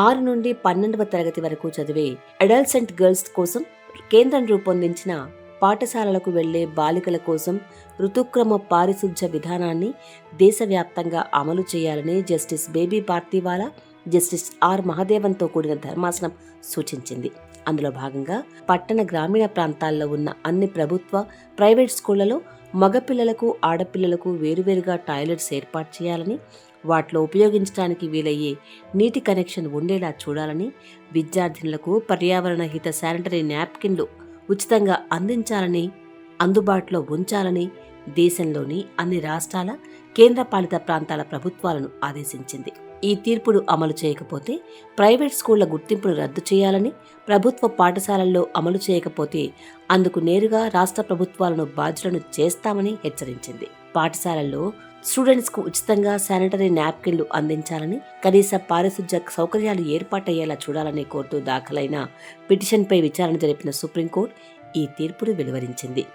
6 నుండి 12వ తరగతి వరకు చదివే అడల్సెంట్ గర్ల్స్ కోసం కేంద్రం రూపొందించిన పాఠశాలలకు వెళ్లే బాలికల కోసం ఋతుక్రమ పారిశుధ్య విధానాన్ని దేశవ్యాప్తంగా అమలు చేయాలని జస్టిస్ బేబీ పార్తీవాలా, జస్టిస్ ఆర్ మహదేవన్తో కూడిన ధర్మాసనం సూచించింది. అందులో భాగంగా పట్టణ గ్రామీణ ప్రాంతాల్లో ఉన్న అన్ని ప్రభుత్వ, ప్రైవేట్ స్కూళ్లలో మగపిల్లలకు, ఆడపిల్లలకు వేరువేరుగా టాయిలెట్స్ ఏర్పాటు చేయాలని, వాటిలో ఉపయోగించడానికి వీలయ్యే నీటి కనెక్షన్ ఉండేలా చూడాలని, విద్యార్థినులకు పర్యావరణ హిత శానిటరీ నాప్కిన్లు ఉచితంగా అందించాలని, అందుబాటులో ఉంచాలని దేశంలోని అన్ని రాష్ట్రాల, కేంద్రపాలిత ప్రాంతాల ప్రభుత్వాలను ఆదేశించింది. ఈ తీర్పును అమలు చేయకపోతే ప్రైవేట్ స్కూళ్ల గుర్తింపును రద్దు చేయాలని, ప్రభుత్వ పాఠశాలల్లో అమలు చేయకపోతే అందుకు నేరుగా రాష్ట్ర ప్రభుత్వాలను బాధ్యులను చేస్తామని హెచ్చరించింది. పాఠశాలల్లో స్టూడెంట్స్కు ఉచితంగా శానిటరీ నాప్కిన్లు అందించాలని, కనీస పారిశుధ్య సౌకర్యాలు ఏర్పాటయ్యేలా చూడాలని కోరుతూ దాఖలైన పిటిషన్పై విచారణ జరిపిన సుప్రీంకోర్టు ఈ తీర్పును వెలువరించింది.